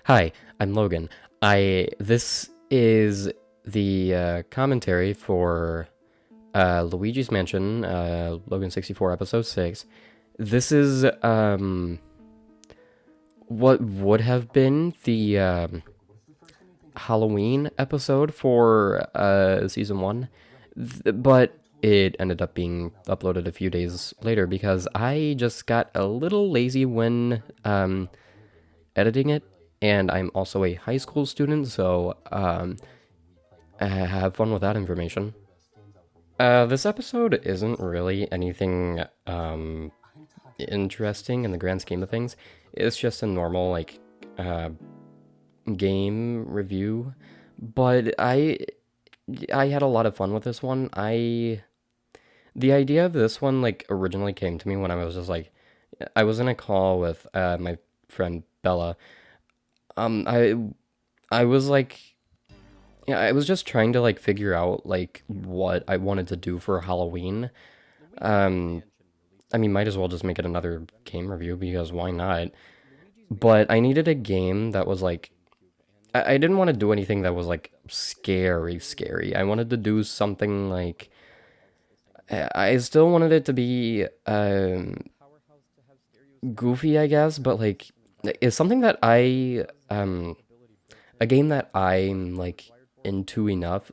Hi, I'm Logan. This is the commentary for Luigi's Mansion, Logan 64, episode 6. This is what would have been the Halloween episode for season 1, but it ended up being uploaded a few days later because I just got a little lazy when editing it, and I'm also a high school student, so have fun with that information. This episode isn't really anything interesting in the grand scheme of things. It's just a normal uh, game review, but I had a lot of fun with this one. The idea of this one originally came to me when I was just I was in a call with my friend Bella. Um, I I was like Yeah, I was just trying to figure out what I wanted to do for Halloween. Um, I mean, might as well just make it another game review because why not? But I needed a game that was I didn't want to do anything that was scary. I wanted to do something I still wanted it to be goofy, I guess, but it's something that a game that I'm into enough.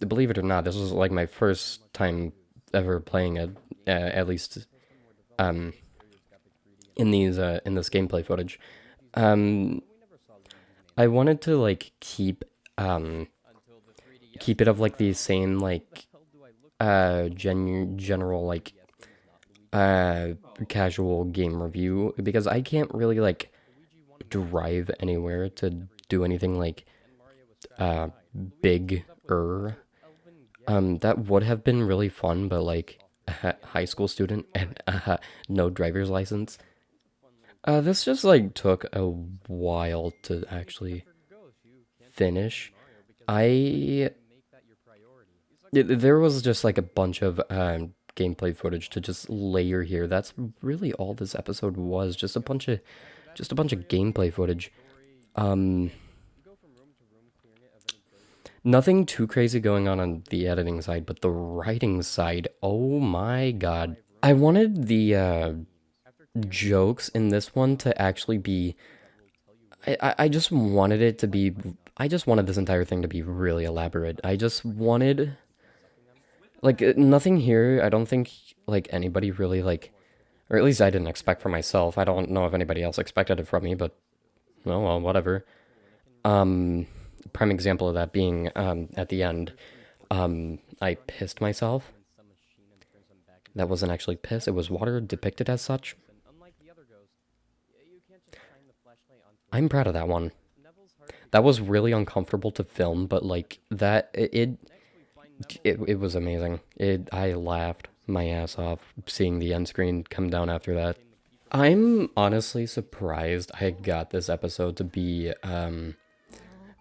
Believe it or not, this was my first time ever playing it, at least um, in this gameplay footage. Um, I wanted to um, keep it of the same general uh casual game review because I can't really drive anywhere to do anything uh big that would have been really fun, but a high school student and no driver's license. This just took a while to actually finish. I There was just a bunch of gameplay footage to just layer here. That's really all this episode was, just a bunch of gameplay footage. Um, Nothing too crazy going on the editing side, but the writing side, oh my god. I wanted the jokes in this one to actually be. I just wanted it to be. I just wanted this entire thing to be really elaborate. I just wanted. Nothing here, I don't think, anybody really, or at least I didn't expect for myself. I don't know if anybody else expected it from me, but, well, whatever. Um, Prime example of that being, at the end, I pissed myself. That wasn't actually piss, it was water depicted as such. I'm proud of that one. That was really uncomfortable to film, but it was amazing. I laughed my ass off seeing the end screen come down after that. I'm honestly surprised I got this episode to be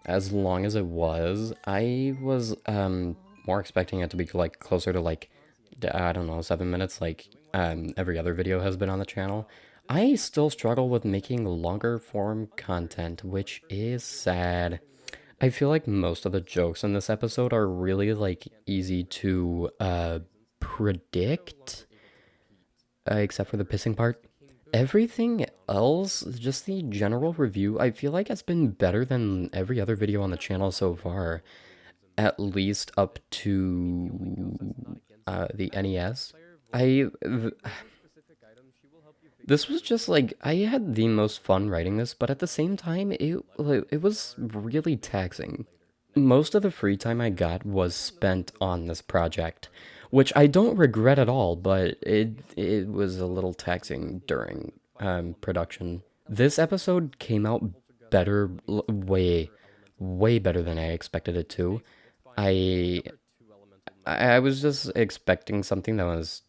as long as it was. I was more expecting it to be closer to I don't know, 7 minutes every other video has been on the channel. I still struggle with making longer form content, which is sad. I feel like most of the jokes in this episode are really easy to predict, except for the pissing part. Everything else, just the general review, I feel like has been better than every other video on the channel so far, at least up to the NES. I This was just I had the most fun writing this, but at the same time, it was really taxing. Most of the free time I got was spent on this project, which I don't regret at all, but it was a little taxing during production. This episode came out better, way better than I expected it to. I I was just expecting something that was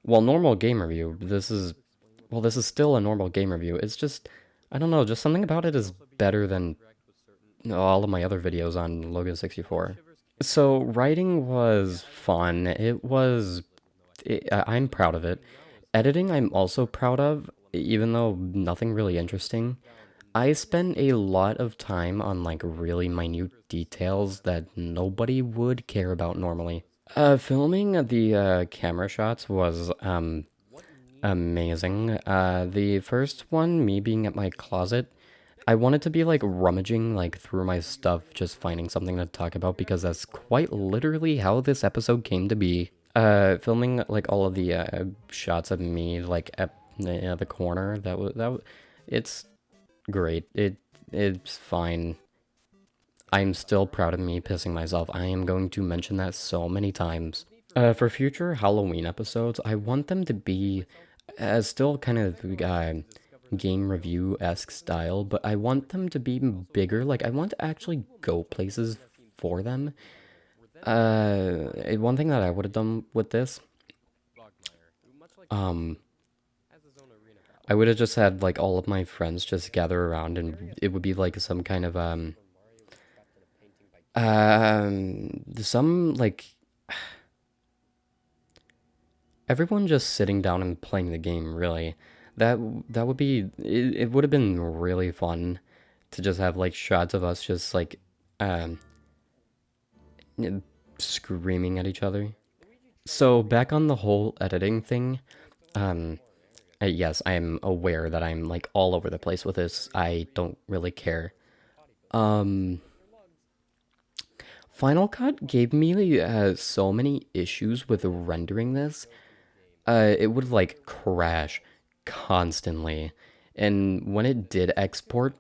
normal game review. This is still a normal game review. It's just I don't know, just something about it is better than all of my other videos on Logan 64. So writing was fun. I'm proud of it. Editing, I'm also proud of, even though nothing really interesting. I spent a lot of time on like really minute details that nobody would care about normally. Filming the camera shots was amazing. The first one, me being at my closet, I wanted to be like rummaging like through my stuff, just finding something to talk about because that's quite literally how this episode came to be. Filming like all of the shots of me like at the corner. It's great. It's fine. I'm still proud of me pissing myself. I am going to mention that so many times. For future Halloween episodes, I want them to be still kind of game review-esque style, but I want them to be bigger. Like, I want to actually go places for them. One thing that I would have done with this, um, I would have just had like all of my friends just gather around, and it would be like some kind of some like everyone just sitting down and playing the game. Really, that that would be it would have been really fun to just have like shots of us just like um screaming at each other. So back on the whole editing thing, um, yes, I'm aware that I'm like all over the place with this. I don't really care. Um, Final Cut gave me so many issues with rendering this. It would like crash constantly, and when it did export,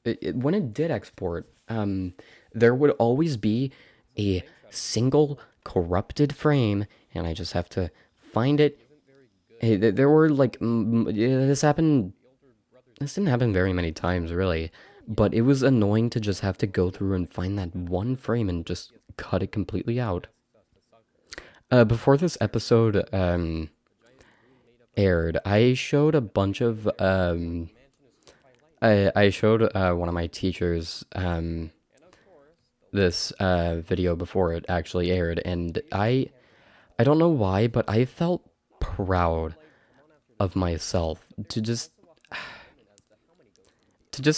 when it did export, there would always be a single corrupted frame, and I just have to find it. There were like this happened. This didn't happen very many times, really, but it was annoying to just have to go through and find that one frame and just cut it completely out. Before this episode aired, I showed a bunch of I showed one of my teachers this video before it actually aired, and I don't know why, but I felt proud of myself to just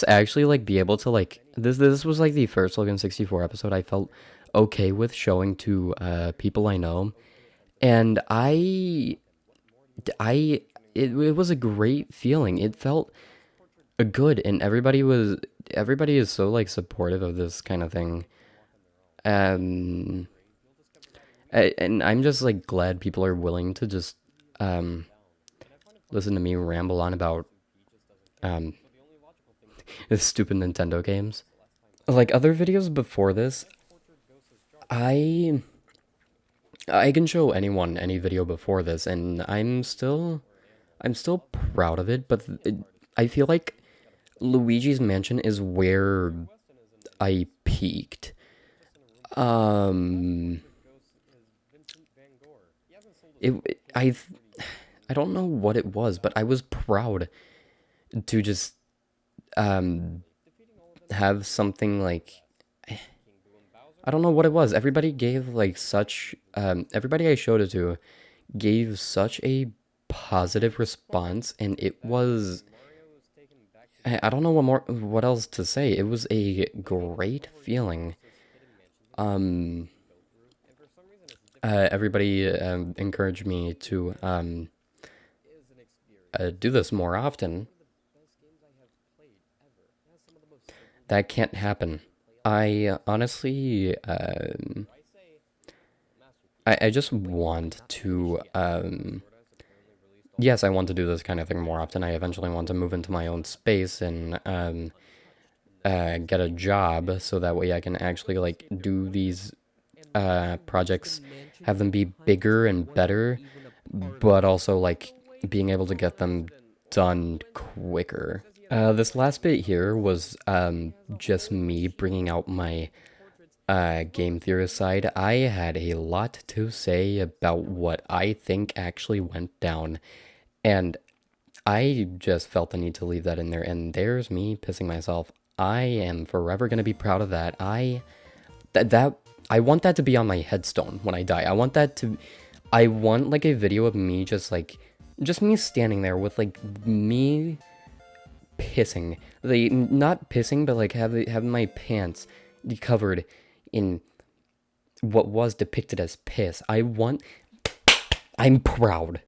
actually like be able to like this was like the first Logan 64 episode I felt okay with showing to people I know, and I it was a great feeling. It felt good, and everybody is so like supportive of this kind of thing. Um, and I'm just like glad people are willing to just um listen to me ramble on about um the stupid Nintendo games. Like other videos before this, I I can show anyone any video before this, and I'm still proud of it. But I feel like Luigi's Mansion is where I peaked. Um, I don't know what it was, but I was proud to just um have something like I don't know what it was. Everybody gave like such everybody I showed it to gave such a positive response, and it was I don't know what else to say. It was a great feeling. Um Everybody encouraged me to do this more often. That can't happen. I honestly I just want to yes, I want to do this kind of thing more often. I eventually want to move into my own space and get a job so that way I can actually like do these projects, have them be bigger and better, but also like being able to get them done quicker. This last bit here was just me bringing out my game theorist side. I had a lot to say about what I think actually went down, and I just felt the need to leave that in there, and there's me pissing myself. I am forever gonna be proud of that. That I want that to be on my headstone when I die. I want like a video of me just me standing there with like me pissing. They not pissing, but like having my pants covered in what was depicted as piss. I'm proud.